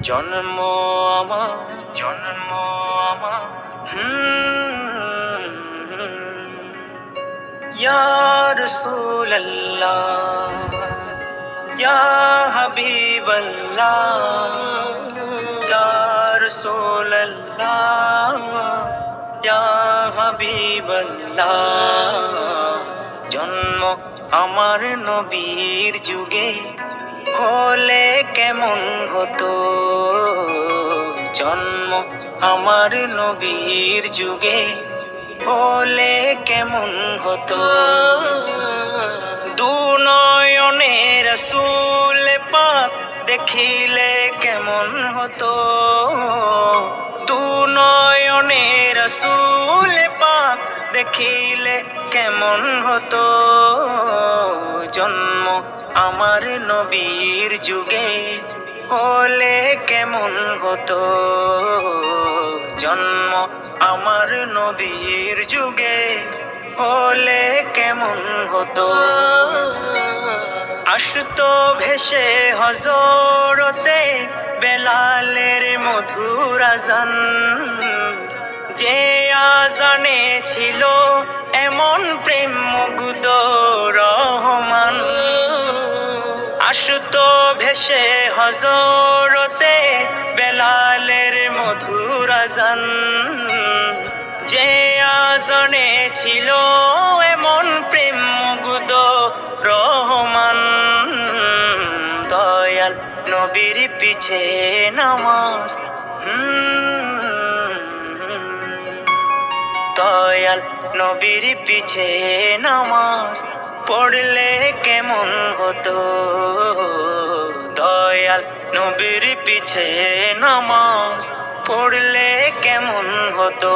জন্ম আমার জন্ম আমার ইয়া রাসূলুল্লাহ ইয়া হাবিবাল্লাহ ইয়া রাসূলুল্লাহ ইয়া হাবিবাল্লাহ জন্ম আমার নবীর যুগে হলে কেমন হতো জন্ম আমার নবীর যুগে হলে কেমন হতো দু নয়নে রাসূল পাক দেখিলে কেমন হতো দু নয়নে রাসূল পাক দেখিলে কেমন হতো জন্ম আমার নবীর যুগে হলে কেমন হতো জন্ম আমার নবীর যুগে হলে কেমন হতো আসতো ভেসে হযরতে বেলালের মধুর আযান যে আযানে ছিল এমন প্রেম মুগ্ধ রহমান আসতো ভেসে হযরতে বেলালের মধুর আযান যে আযানে ছিল এমন প্রেম মুগ্ধ রহমান দয়াল নবীর পিছে নামাজ দয়াল নবীর পিছে নামাজ পড়লে কেমন হতো দয়াল নবীর পিছে নামাজ পড়লে কেমন হতো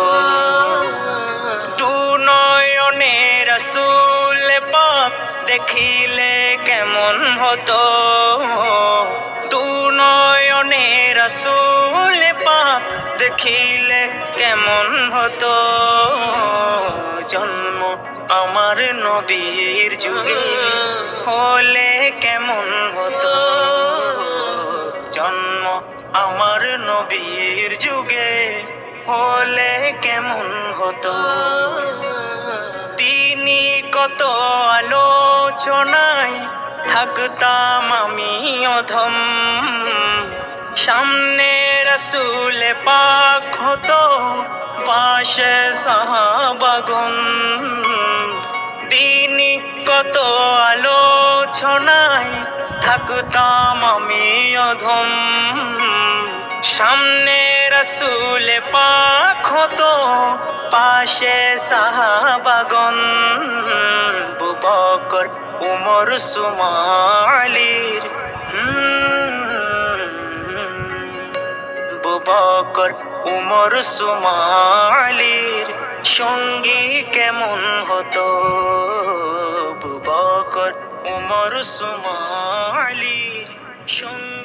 দু নয়নে রাসূল পাক দেখিলে কেমন হতো দু নয়নে রাসূল পাক দেখিলে কেমন হতো জন্ম আমার নবীর যুগে হলে কেমন হতো জন্ম আমার নবীর যুগে হলে কেমন হতো তিনি কত আলোচনায় থাকতাম আমি অধম সামনে রাসূল পাক হতো পাশে সাহাবাগণ তিনি কত আলোচনায় থাকতাম আমি অধম সামনে রাসূল পাক হতো পাশে সাহাবাগণ আবু বকর উমর উসমান আলীর আবু বকর উমর উসমান আলীর সঙ্গী কেমন হতো আবু বকর উমর উসমান আলীর সঙ্গী